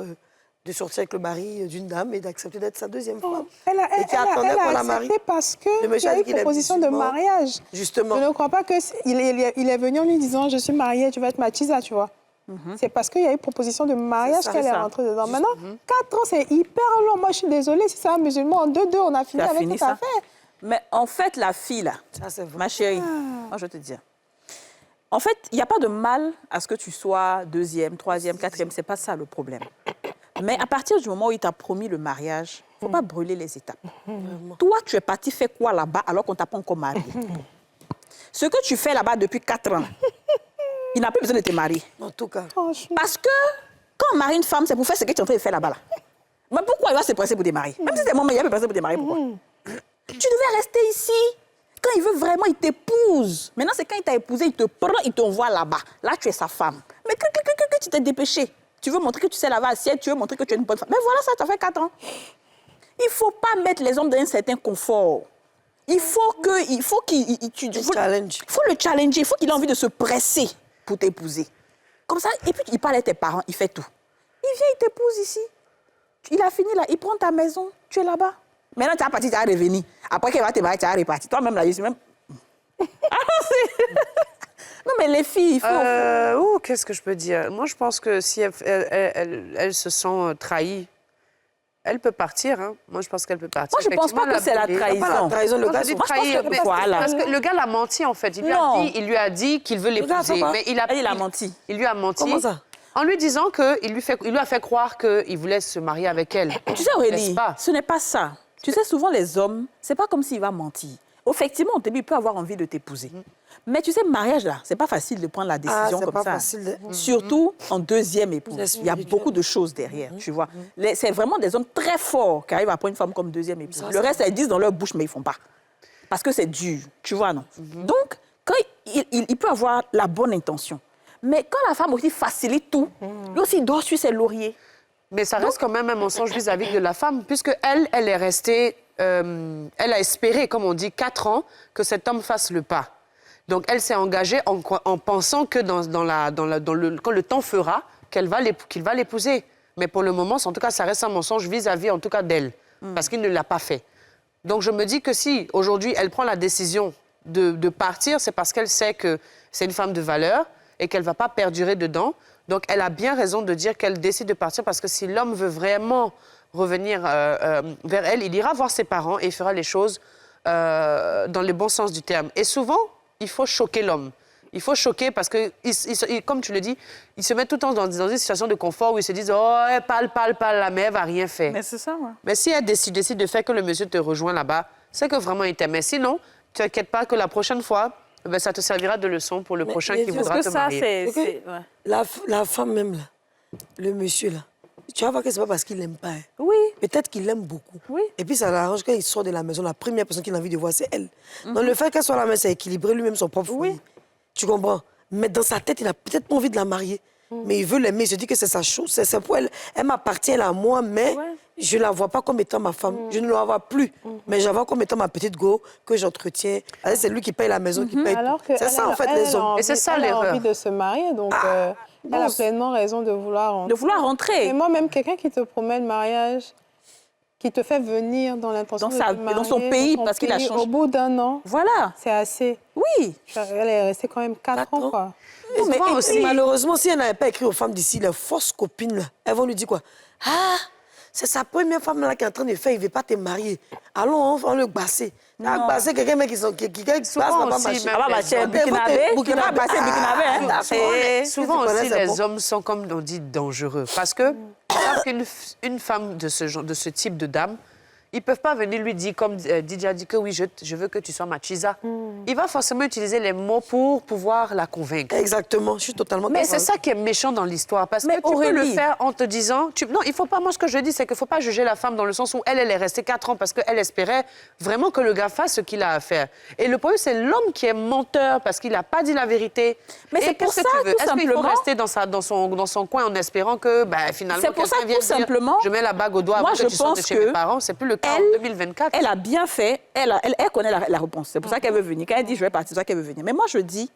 de sortir avec le mari d'une dame et d'accepter d'être sa deuxième femme. Elle Et qui attendait qu'on la a marie. accepté parce Le qu'il y monsieur a a dit eu qu'il est proposition de musulman. mariage. Justement. Je ne crois pas qu'il est venu en lui disant « Je suis mariée, tu vas être ma tisa », tu vois. C'est parce qu'il y a eu proposition de mariage ça, qu'elle c'est est ça. rentrée dedans. Maintenant, 4 ans, c'est hyper long. Moi, je suis désolée. Si c'est un musulman, en 2-2, on a fini Tu as avec fini cette ça? affaire. Mais en fait, la fille, là, Ça, c'est vrai. ma chérie, moi, je vais te dire. En fait, il n'y a pas de mal à ce que tu sois deuxième, troisième, quatrième. C'est pas ça le problème. Mais à partir du moment où il t'a promis le mariage, il ne faut pas brûler les étapes. Toi, tu es parti faire quoi là-bas alors qu'on ne t'a pas encore marié? Ce que tu fais là-bas depuis 4 ans, il n'a plus besoin de te marier. En tout cas. Franchement. Parce que quand on marie une femme, c'est pour faire ce que tu es en train de faire là-bas. Là. Mais pourquoi il va se presser pour te marier? Même si c'est moi, il va se presser pour te marier. Pourquoi? Tu devais rester ici. Quand il veut vraiment, il t'épouse. Maintenant, c'est quand il t'a épousé, il te prend, il t'envoie là-bas. Là, tu es sa femme. Mais que tu t'es dépêché. Tu veux montrer que tu sais laver assiette, tu veux montrer que tu es une bonne femme. Mais voilà, ça fait 4 ans. Il ne faut pas mettre les hommes dans un certain confort. Il faut qu'il challenge. Il faut le challenger. Il faut qu'il ait envie de se presser pour t'épouser. Comme ça, et puis il parle à tes parents, il fait tout. Il vient, il t'épouse ici. Il a fini là, il prend ta maison, tu es là-bas. Maintenant, tu as parti, tu as revenu. Après qu'il va te marier, tu as reparti. Toi-même, là, je suis même... Non, mais les filles, il faut... Qu'est-ce que je peux dire? Moi, je pense que si elle se sent trahie, elle peut partir. Hein. Moi, je pense qu'elle peut partir. Moi, je ne pense pas que c'est la trahison. Pas la trahison, le Moi, gars, je dis c'est trahir, que- mais- voilà. parce que le gars l'a menti, en fait. Il lui a dit qu'il veut gars, l'épouser. ça va. Mais Il a menti. Il lui a menti. Comment ça? En lui disant qu'il lui a fait croire qu'il voulait se marier avec elle. Tu sais, Aurélie, N'est-ce pas? ce n'est pas ça. Tu sais, souvent, les hommes, c'est pas comme s'il va mentir. Effectivement, au début, il peut avoir envie de t'épouser. Mais tu sais, mariage, là, c'est pas facile de prendre la décision c'est comme pas ça. facile Surtout en deuxième épouse. C'est Il y a spirituel. beaucoup de choses derrière, tu vois. C'est vraiment des hommes très forts qui arrivent à prendre une femme comme deuxième épouse. Le reste, elles disent dans leur bouche, mais ils font pas. Parce que c'est dur, tu vois, non? Donc, quand il peut avoir la bonne intention. Mais quand la femme aussi facilite tout, lui aussi, il doit suivre ses lauriers. Mais ça reste quand même un mensonge vis-à-vis de la femme, puisque elle est restée... elle a espéré, comme on dit, 4 ans que cet homme fasse le pas. Donc, elle s'est engagée en pensant que quand le temps fera, qu'il va l'épouser. Mais pour le moment, en tout cas, ça reste un mensonge vis-à-vis, en tout cas, d'elle. Parce qu'il ne l'a pas fait. Donc, je me dis que si, aujourd'hui, elle prend la décision de partir, c'est parce qu'elle sait que c'est une femme de valeur et qu'elle ne va pas perdurer dedans. Donc, elle a bien raison de dire qu'elle décide de partir parce que si l'homme veut vraiment revenir vers elle, il ira voir ses parents et il fera les choses dans le bon sens du terme. Et souvent, il faut choquer l'homme. Il faut choquer parce que, comme tu le dis, il se met tout le temps dans une situation de confort où ils se disent « Oh, elle parle, la mère va rien faire. » Mais c'est ça, ouais. Mais si elle décide de faire que le monsieur te rejoint là-bas, c'est que vraiment il t'aime. Mais sinon, tu t'inquiètes pas que la prochaine fois, ben, ça te servira de leçon pour le prochain mais qui parce voudra Parce te que ça, marier. c'est... ouais. La femme même, là, le monsieur, là, tu vas voir que c'est pas parce qu'il l'aime pas. Hein. Oui. Peut-être qu'il l'aime beaucoup. Oui. Et puis, ça l'arrange quand il sort de la maison. La première personne qu'il a envie de voir, c'est elle. Donc, le fait qu'elle soit à la maison, c'est équilibrer lui-même son propre foyer. Tu comprends? Mais dans sa tête, il a peut-être pas envie de la marier. Mais il veut l'aimer. Il se dit que c'est sa chose. C'est pour elle. Elle m'appartient à moi, mais je ne la vois pas comme étant ma femme. Je ne la vois plus. Mais je la vois comme étant ma petite go que j'entretiens. C'est lui qui paye la maison, qui paye Alors tout. que C'est ça, en fait, les hommes. Et c'est ça, elle a l'erreur. envie de se marier, donc elle a pleinement raison de vouloir rentrer. De vouloir rentrer. Et moi-même, quelqu'un qui te promet le mariage, qui te fait venir dans l'intention Dans de sa- te marier, dans son pays, dans parce qu'il a pays, changé. Au bout d'1 an, Voilà. c'est assez. Oui. Elle est restée quand même 4 ans, quoi. Et mais- souvent et aussi, puis- malheureusement, si elle n'avait pas écrit aux femmes d'ici, les fausses copines, là, elles vont lui dire quoi? Ah, c'est sa première femme là qui est en train de faire, il ne veut pas te marier. Allons, on le basser. Basser quelqu'un mais qui passe, Souvent va pas aussi, marcher. même Ah bah, les c'est hommes. Burkinabé. Tu vas passer Burkinabé, hein. d'accord. C'est- Souvent Tu connais, aussi, c'est les bon. hommes sont, comme on dit, dangereux. Parce que tu sais qu'une femme de ce type de dame, Ils ne peuvent pas venir lui dire, comme DJ a dit, que oui, je veux que tu sois ma chisa. Il va forcément utiliser les mots pour pouvoir la convaincre. Exactement, je suis totalement Mais d'accord. c'est ça qui est méchant dans l'histoire. Parce Mais que tu peux le Aurélie. faire en te disant... Non, il faut pas... Moi, ce que je dis, c'est qu'il ne faut pas juger la femme dans le sens où elle est restée 4 ans parce qu'elle espérait vraiment que le gars fasse ce qu'il a à faire. Et le problème, c'est l'homme qui est menteur parce qu'il n'a pas dit la vérité. Mais Et c'est pour qu'est-ce ça, que tu veux? tout Est-ce qu'il faut simplement. rester dans son coin en espérant que finalement, C'est pour ça, quelqu'un vienne tout dire, simplement, je mets la bague au doigt moi, avant que je tu sortes de pense chez que mes parents? C'est plus le cas elle- en 2024. Elle a bien fait, elle connaît la réponse. C'est pour ça qu'elle veut venir. Quand elle dit je vais partir, c'est pour ça qu'elle veut venir. Mais moi, je dis,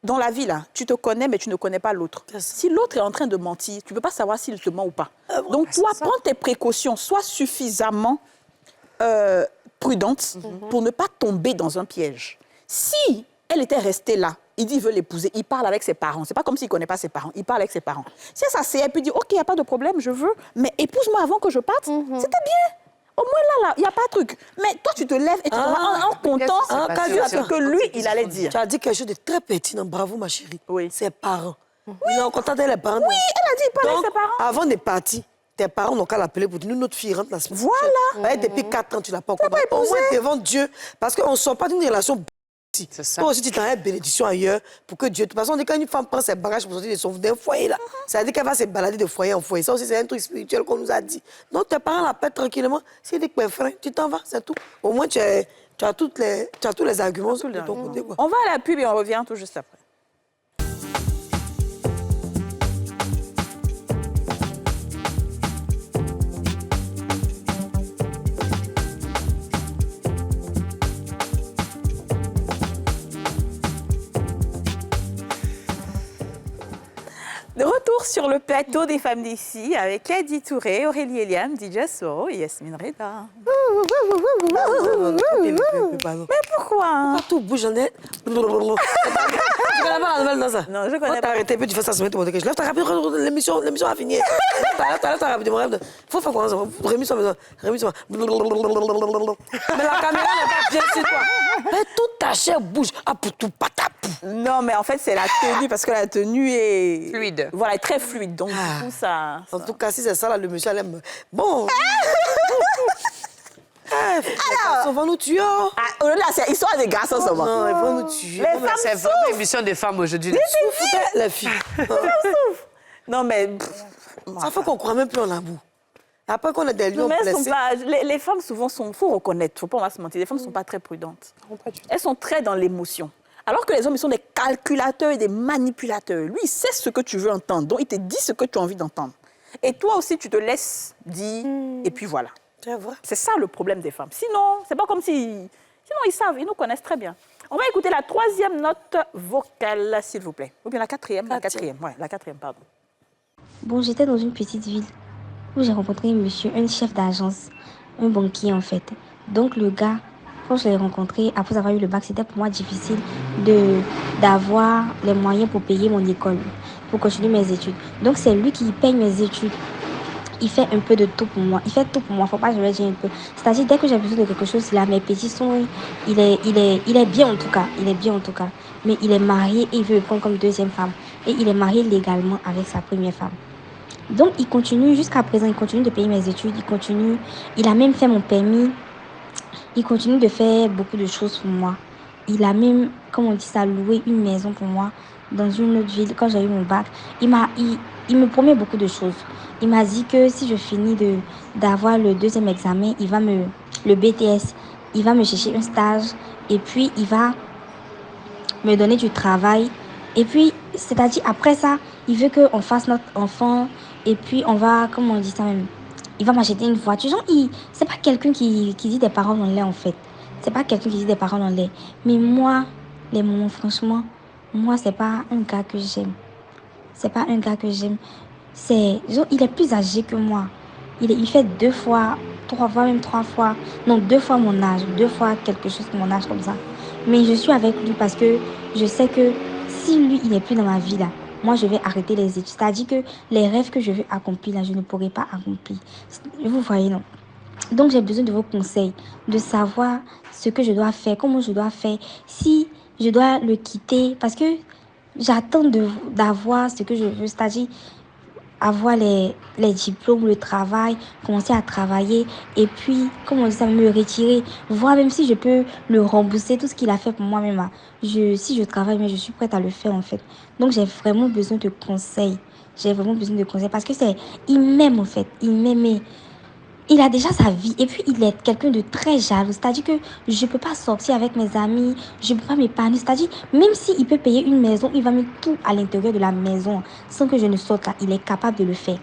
dans la vie, là, tu te connais, mais tu ne connais pas l'autre. Si l'autre est en train de mentir, tu ne peux pas savoir s'il te ment ou pas. Donc, toi, prends tes précautions, sois suffisamment prudente pour ne pas tomber dans un piège. Si elle était restée là, il dit qu'il veut l'épouser, il parle avec ses parents. C'est pas comme s'il ne connaît pas ses parents, il parle avec ses parents. Si elle s'assied, elle peut dire, OK, il n'y a pas de problème, je veux, mais épouse-moi avant que je parte. C'était bien. Au moins là, il n'y a pas de truc. Mais toi, tu te lèves et tu te vas en comptant qu'est-ce qui s'est ce que lui, il allait dire. Tu as dit quelque chose de très pertinent. Bravo, ma chérie. Oui. Ses parents. Il est en contact avec les parents. Oui, elle a dit, il parle avec ses parents. Avant de partir, tes parents n'ont qu'à l'appeler pour dire, nous, notre fille rentre la semaine Voilà. prochaine. Depuis 4 ans, tu ne l'as pas encore. Au moins devant Dieu. Parce qu'on ne sort pas d'une relation. C'est ça. Toi aussi, tu t'enlèves bénédiction ailleurs pour que Dieu... De toute façon, on dit quand une femme prend ses bagages pour sortir d'un foyer, là, ça veut dire qu'elle va se balader de foyer en foyer. Ça aussi, c'est un truc spirituel qu'on nous a dit. Donc, tes parents l'appellent tranquillement. S'il dit que frère, tu t'en vas, c'est tout. Au moins, tu as tous les arguments de ton côté. Quoi. On va à la pub et on revient tout juste après. De retour sur le plateau des femmes d'ici avec Eddie Touré, Aurélie Eliane, DJ Soro et Yasmine Reda. Mais pourquoi? Tout bouge, j'en ai... Tu connais pas la nouvelle dans ça? Non, je connais Quand t'as pas. arrêté, puis tu fais ça sur mon Je lève ta rapide, l'émission a fini. Lève ta rapide, il faut faire quoi? Remis sur la caméra n'est pas bien sur toi. Mais toute ta chair bouge. Ah, pour tout, patapou. Non, mais en fait, c'est la tenue, parce que la tenue est... Fluide. Voilà, est très fluide. Donc, du coup, ça... En tout cas, si c'est ça, là, le monsieur, elle aime. Bon. On va nous tuer. Ah, là, c'est histoire des garçons, ça va. Non, ils vont nous tuer. Les femmes C'est vraiment une émission des femmes aujourd'hui. Les filles. Non, mais... Ça fait qu'on croit même plus en l'amour. Après qu'on a des lions Non, mais elles sont blessés. pas... Les femmes, souvent, faut reconnaître, faut pas se mentir, les femmes ne sont pas très prudentes. Elles sont très dans l'émotion. Alors que les hommes, ils sont des calculateurs et des manipulateurs. Lui, il sait ce que tu veux entendre, donc il te dit ce que tu as envie d'entendre. Et toi aussi, tu te laisses dire, et puis voilà. C'est vrai. C'est ça le problème des femmes. Sinon, c'est pas comme si... Sinon, ils savent, ils nous connaissent très bien. On va écouter la 3e note vocale, s'il vous plaît. Ou bien la 4e, la 4e, ouais, la 4e, pardon. Bon, j'étais dans une petite ville où j'ai rencontré un monsieur, un chef d'agence, un banquier en fait. Donc le gars, quand je l'ai rencontré, après avoir eu le bac, c'était pour moi difficile d'avoir les moyens pour payer mon école, pour continuer mes études. Donc c'est lui qui paye mes études. Il fait un peu de tout pour moi. Il fait tout pour moi. Faut pas que je le dise un peu. C'est-à-dire, dès que j'ai besoin de quelque chose, il a mes petits sons. Il est bien en tout cas. Il est bien en tout cas. Mais il est marié et il veut me prendre comme deuxième femme. Et il est marié légalement avec sa première femme. Donc, il continue jusqu'à présent. Il continue de payer mes études. Il continue. Il a même fait mon permis. Il continue de faire beaucoup de choses pour moi. Il a même, comme on dit ça, loué une maison pour moi dans une autre ville. Quand j'ai eu mon bac, il me promet beaucoup de choses. Il m'a dit que si je finis d'avoir le deuxième examen, le BTS, il va me chercher un stage et puis il va me donner du travail. Et puis, c'est-à-dire après ça, il veut qu'on fasse notre enfant et puis on va, comment on dit ça même, il va m'acheter une voiture. Genre, c'est pas quelqu'un qui dit des paroles en l'air en fait. C'est pas quelqu'un qui dit des paroles en l'air. Mais moi, les moments, franchement, moi, c'est pas un gars que j'aime. C'est pas un gars que j'aime. Genre, il est plus âgé que moi. Il fait 2 fois, 3 fois, même 3 fois. Non, 2 fois mon âge. 2 fois quelque chose de mon âge comme ça. Mais je suis avec lui parce que je sais que si lui, il n'est plus dans ma vie là, moi, je vais arrêter les études. C'est-à-dire que les rêves que je veux accomplir là, je ne pourrai pas accomplir. Vous voyez, non? Donc, j'ai besoin de vos conseils, de savoir ce que je dois faire, comment je dois faire, si je dois le quitter. Parce que j'attends d'avoir ce que je veux. C'est-à-dire, avoir les diplômes, le travail, commencer à travailler et puis, comme on dit ça, me retirer, voir même si je peux le rembourser, tout ce qu'il a fait pour moi-même. Là. Si je travaille, mais je suis prête à le faire en fait. Donc j'ai vraiment besoin de conseils. J'ai vraiment besoin de conseils parce que il m'aime en fait, il m'aime. Il a déjà sa vie et puis il est quelqu'un de très jaloux. C'est-à-dire que je ne peux pas sortir avec mes amis, je ne peux pas m'épargner. C'est-à-dire, même s'il peut payer une maison, il va mettre tout à l'intérieur de la maison sans que je ne sorte là. Il est capable de le faire.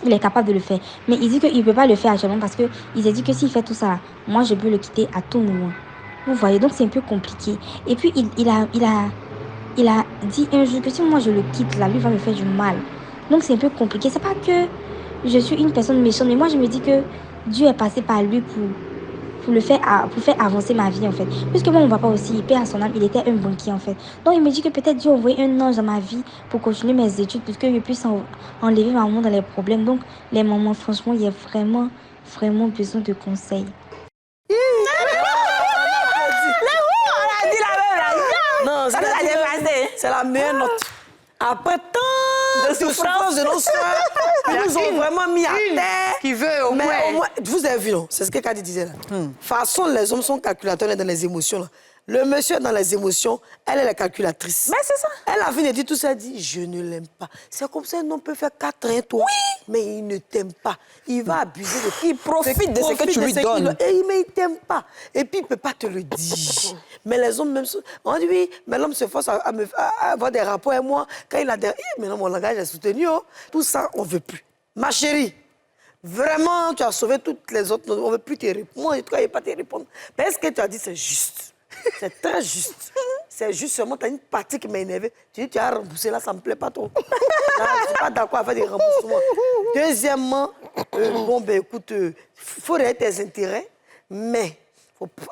Il est capable de le faire. Mais il dit qu'il ne peut pas le faire actuellement parce qu'il s'est dit que s'il fait tout ça, moi je peux le quitter à tout moment. Vous voyez, donc c'est un peu compliqué. Et puis il a dit un jour que si moi je le quitte là, lui va me faire du mal. Donc c'est un peu compliqué. C'est pas que je suis une personne méchante, mais moi je me dis que Dieu est passé par lui pour faire avancer ma vie en fait. Puisque moi mon papa aussi, il paie à son âme, il était un banquier en fait. Donc il me dit que peut-être Dieu a envoyé un ange dans ma vie pour continuer mes études, pour que je puisse enlever ma maman dans les problèmes. Donc les mamans, franchement, il y a vraiment, vraiment besoin de conseils. Non, c'est la meilleure note. Après tant de souffrance de nos soeurs, qui nous ont vraiment mis à terre. Qui veut au moins. Vous avez vu, non? C'est ce que Kadi disait là. De toute façon, les hommes sont calculateurs dans les émotions. Là. Le monsieur dans les émotions, elle est la calculatrice. Mais c'est ça. Elle a fini de dire tout ça, elle dit, je ne l'aime pas. C'est comme ça, un homme peut faire 4 ans, toi. Oui. Mais il ne t'aime pas. Il va abuser de toi. Il profite de ce que tu lui donnes. Mais il ne t'aime pas. Et puis, il ne peut pas te le dire. Mais les hommes, même, on dit oui, mais l'homme se force à avoir des rapports. Et moi, quand il a des... Mais non, mon langage est soutenu. Oh. Tout ça, on ne veut plus. Ma chérie, vraiment, tu as sauvé toutes les autres. On ne veut plus te répondre. Moi, je ne vais pas te répondre. Mais ce que tu as dit, c'est juste. C'est très juste. C'est juste seulement, tu as une partie qui m'a énervé. Tu dis, tu as remboursé, là, ça ne me plaît pas trop. Là, je ne suis pas d'accord à faire des remboursements. Deuxièmement, bon, ben écoute, il faut regarder tes intérêts, mais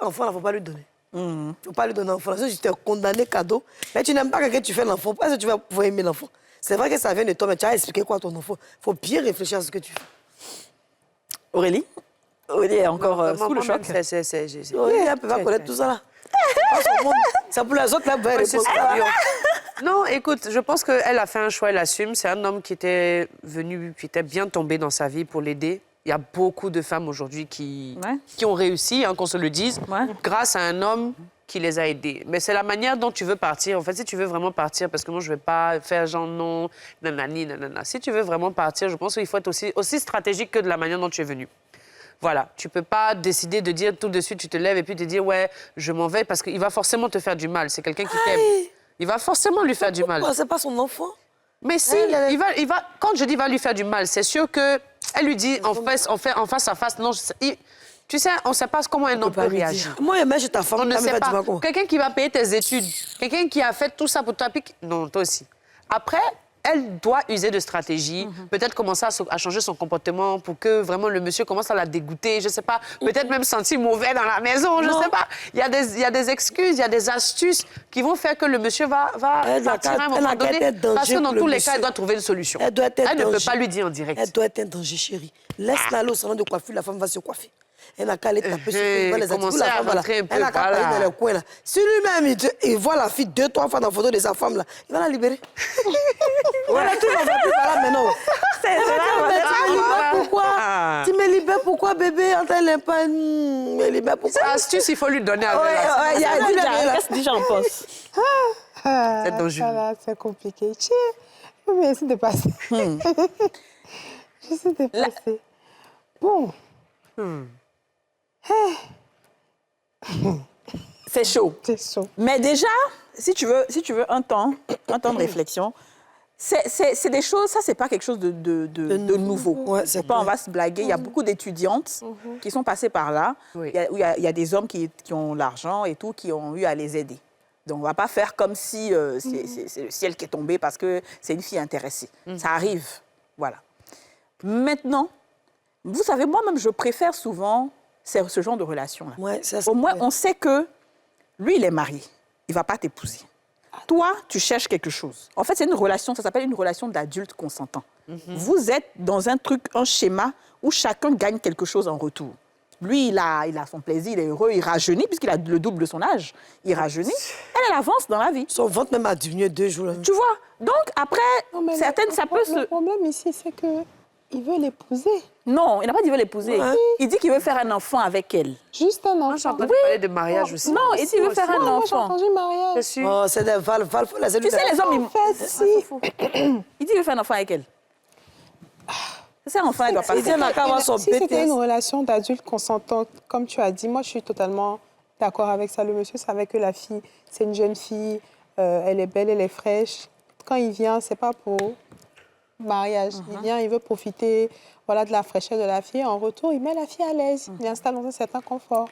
l'enfant, il ne faut pas lui donner. Il ne faut pas lui donner l'enfant. Si tu t'es condamné cadeau, mais tu n'aimes pas quelqu'un, tu fais l'enfant. Est-ce que tu vas pouvoir aimer l'enfant? C'est vrai que ça vient de toi, mais tu as expliqué quoi à ton enfant? Il faut bien réfléchir à ce que tu fais. Aurélie est encore sous le choc. Aurélie, elle ne peut pas connaître tout ça là. C'est pour les autres, là, vous allez répondre. Non, écoute, je pense qu'elle a fait un choix, elle assume. C'est un homme qui était bien tombé dans sa vie pour l'aider. Il y a beaucoup de femmes aujourd'hui qui ont réussi, qu'on se le dise, grâce à un homme qui les a aidées. Mais c'est la manière dont tu veux partir. En fait, si tu veux vraiment partir, parce que moi, je ne vais pas faire genre non, nanani, nanana. Si tu veux vraiment partir, je pense qu'il faut être aussi stratégique que de la manière dont tu es venu. Voilà, tu peux pas décider de dire tout de suite, tu te lèves et puis te dire, ouais, je m'en vais, parce qu'il va forcément te faire du mal. C'est quelqu'un qui t'aime. Il va forcément lui faire du mal. C'est pas son enfant. Mais si, il va, quand je dis va lui faire du mal, c'est sûr qu'elle lui dit en face à face, non, tu sais, on ne sait pas comment un homme peut réagir. Moi, je ta femme, on ne sait pas. Quelqu'un qui va payer tes études, quelqu'un qui a fait tout ça pour toi, non, toi aussi. Après, elle doit user de stratégie, peut-être commencer à changer son comportement pour que vraiment le monsieur commence à la dégoûter, je ne sais pas, peut-être même sentir mauvais dans la maison, je ne sais pas. Il y a des excuses, il y a des astuces qui vont faire que le monsieur va partir à un moment donné, parce que dans tous les cas, elle doit trouver une solution. Elle ne peut pas lui dire en direct. Elle doit être un danger, chérie. Laisse-la aller au salon de coiffure, la femme va se coiffer. Elle n'a qu'à aller taper sur les commencer à rentrer un peu, elle n'a qu'à aller dans le coin, là. Si lui-même, il voit la fille 2-3 fois dans la photo de sa femme, là, il va la libérer. Voilà, tout ne va plus par là maintenant. C'est ça. Pourquoi? Tu me libères pourquoi, bébé? Elle n'aime pas. Me libère pourquoi? C'est astuce, il faut lui donner à il y a qu'est-ce que j'en pense? C'est dangereux. C'est compliqué. Mais essaie de passer. J'essaie de passer. Bon. C'est chaud. C'est chaud. Mais déjà, si tu veux un temps de réflexion, c'est des choses, ça, c'est pas quelque chose de nouveau. Ouais, c'est pas, on va se blaguer. Il y a beaucoup d'étudiantes qui sont passées par là. Oui. Il y a des hommes qui ont l'argent et tout, qui ont eu à les aider. Donc, on va pas faire comme si c'est le ciel qui est tombé parce que c'est une fille intéressée. Ça arrive. Voilà. Maintenant, vous savez, moi-même, je préfère souvent ce genre de relation-là. Ouais, au moins, on sait que lui, il est marié. Il ne va pas t'épouser. Toi, tu cherches quelque chose. En fait, c'est une relation, ça s'appelle une relation d'adulte consentant. Vous êtes dans un schéma où chacun gagne quelque chose en retour. Lui, il a son plaisir, il est heureux, il rajeunit, puisqu'il a le double de son âge. Il rajeunit. Elle avance dans la vie. Son ventre même a diminué 2 jours. Là. Tu vois? Donc, après, certaines, ça peut se... Le problème ici, c'est qu'il veut l'épouser. Non, il n'a pas dit qu'il veut l'épouser. Ouais. Il dit qu'il veut faire un enfant avec elle. Juste un Moi, j'ai enfant. entendu parler de mariage aussi. Non, il dit qu'il veut faire un Moi, j'ai enfant. entendu mariage. Je suis... Oh, c'est des Val, la Tu sais, les hommes, En fait, si. il dit qu'il veut faire un enfant avec elle. C'est un enfant, il doit Il passer. dit on a qu'à avoir son Si c'était une BTS. relation d'adulte consentante, comme tu as dit, moi, je suis totalement d'accord avec ça. Le monsieur savait que la fille, c'est une jeune fille, elle est belle, elle est fraîche. Quand il vient, c'est pas pour mariage. Il vient, il veut profiter voilà, de la fraîcheur de la fille. En retour, il met la fille à l'aise. Il l'installe dans un certain confort.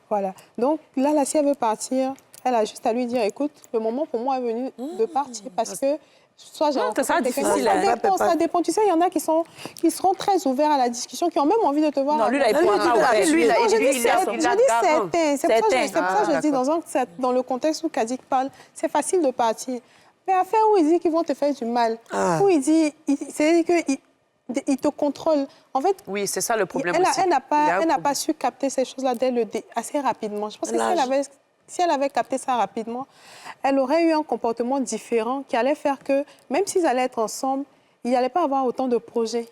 Voilà. Donc là, si elle veut partir, elle a juste à lui dire, écoute, le moment pour moi est venu de partir parce que soit j'ai rencontré ça quelqu'un- difficile, ça dépend. Tu sais, il y en a qui seront très ouverts à la discussion, qui ont même envie de te voir. Non, lui, là, il après. pourra pas ouvert. lui, là, Non, il je lui, dis il a- certains. il Je a dis d'avant. certains. C'est pour ça Certains. que je dis, dans le contexte où Kadik parle, c'est facile de partir. Mais à faire où il dit qu'ils vont te faire du mal, où il dit, c'est-à-dire qu'il te contrôle. En fait, Oui, c'est ça le problème elle aussi. n'a Il y a un pas problème. su capter ces choses-là assez rapidement. Je pense que L'âge. si elle avait capté ça rapidement, elle aurait eu un comportement différent qui allait faire que, même s'ils allaient être ensemble, il n'allait pas avoir autant de projets.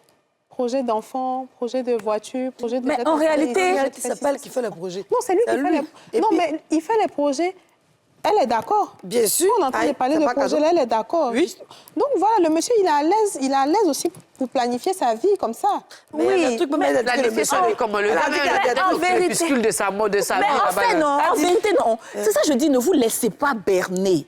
Projets d'enfants, projets de voitures, projets de... Mais en réalité, C'est pas elle qui fait le projet. Non, c'est lui qui C'est fait lui. les... Et Non, puis- mais il fait les projets. Elle est d'accord. Bien sûr. On est en train de Aïe, parler c'est de pas projet, cadeau. là, elle est d'accord. Oui. Donc voilà, le monsieur, il est à l'aise aussi pour planifier sa vie comme ça. Mais le truc peut même être que le Planifier monsieur... sa vie comme le Elle a gars, dit il qu'elle a a en tout le vérité- crépuscule de sa mort, de sa vie. Mais en là-bas, fait, là. non, en vérité, non. C'est ça, je dis, ne vous laissez pas berner.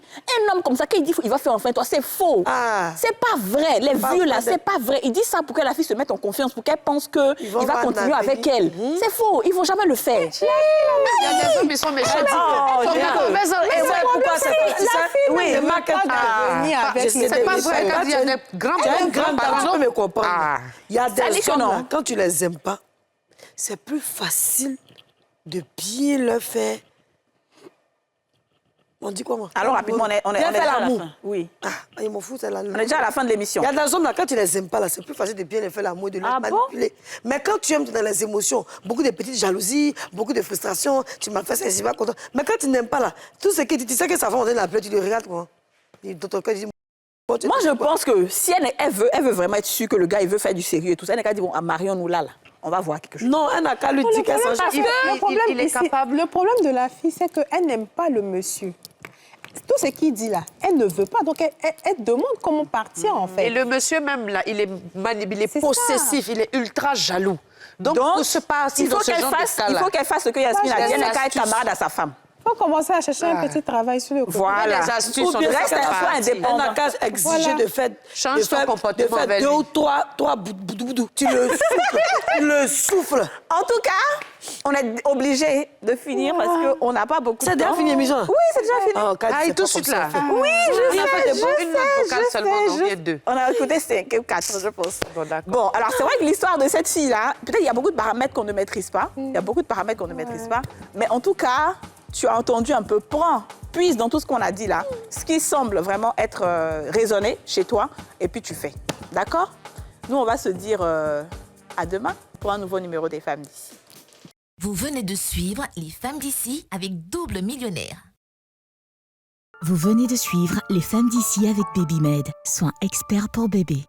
Un homme comme ça, quand il dit qu'il va faire enfin toi, c'est faux. Ah. C'est pas vrai. Les Pas vieux, là, vrai. c'est pas vrai. Il dit ça pour que la fille se mette en confiance, pour qu'elle pense qu'il vont va avoir continuer un avec avenir. elle. C'est faux. Ils vont jamais le faire. Il y a des hommes, ils sont méchants. Oh, Ils sont Dieu. mauvais hommes. Et Et ouais, ouais, pourquoi c'est pas ça? Oui, ne ma veut pas devenir avec je sais c'est pas des- vrai quand il y a des grands Tu as une hommes, grande par dame, tu exemple. peux me comprendre. Ah. Il y a Ça des dit que hommes, non. là, quand tu les aimes pas, c'est plus facile de bien leur faire... On dit quoi, moi? Alors, rapidement, on est Bien déjà faire à la l'amour. fin. Oui. Ah, ils m'en foutent, c'est la... On est déjà à la fin de l'émission. Il y a des hommes, là, quand tu les aimes pas, là, c'est plus facile de bien les faire l'amour, de les Ah bon? manipuler. Mais quand tu aimes, tu es dans les émotions, beaucoup de petites jalousies, beaucoup de frustrations, tu m'as fait ça, je suis pas content. Mais quand tu n'aimes pas, là, tout ce que tu sais que ça va, on donne la plaie, tu le regardes, quoi. Dans ton cœur, tu dis... bon, tu- Moi, je pense que si elle veut vraiment être sûre que le gars, il veut faire du sérieux et tout ça, elle n'a qu'à dire, bon, marions-nous là. On va voir quelque chose. Non, elle n'a qu'à lui dire qu'elle s'en Parce que le problème, il est ici, capable. le problème de la fille, c'est qu'elle n'aime pas le monsieur. Tout ce qu'il dit là, elle ne veut pas. Donc, elle demande comment partir, en fait. Et le monsieur même, là, il est C'est possessif, il est ultra jaloux. Donc, pour se passer il faut dans ce qu'elle genre fasse, de cas-là. il faut qu'elle fasse ce que Yasmine a dit. Elle n'a qu'à être astuces. camarade à sa femme. Il faut commencer à chercher un petit travail sur le côté. Voilà. Les astuces Ou sont bien déjà reste un parties. choix indépendant. On n'a qu'à exiger Voilà. de faire, Change ton comportement de avec faire 2 lui. ou 3 boudou. Tu le souffles. Tu le souffles. En tout cas, on est obligé de finir parce qu'on n'a pas beaucoup de C'est temps. déjà fini l'émission? Oui, c'est déjà fini. Oh, Kadi, Ah, c'est et tout de pas suite comme ça, là. en fait. Oui, je On a fait sais. une note vocale seulement, non, il y a 2. On a écouté 5 ou 4, je pense. Bon, d'accord. Bon, alors c'est vrai que l'histoire de cette fille-là, peut-être il y a beaucoup de paramètres qu'on ne maîtrise pas. Il y a beaucoup de paramètres qu'on ne maîtrise pas. Mais en tout cas, tu as entendu un peu, puise dans tout ce qu'on a dit là, ce qui semble vraiment être raisonné chez toi, et puis tu fais. D'accord? Nous, on va se dire à demain pour un nouveau numéro des Femmes d'ici. Vous venez de suivre Les Femmes d'ici avec Double Millionnaire. Vous venez de suivre Les Femmes d'ici avec Baby Med, soins experts pour bébé.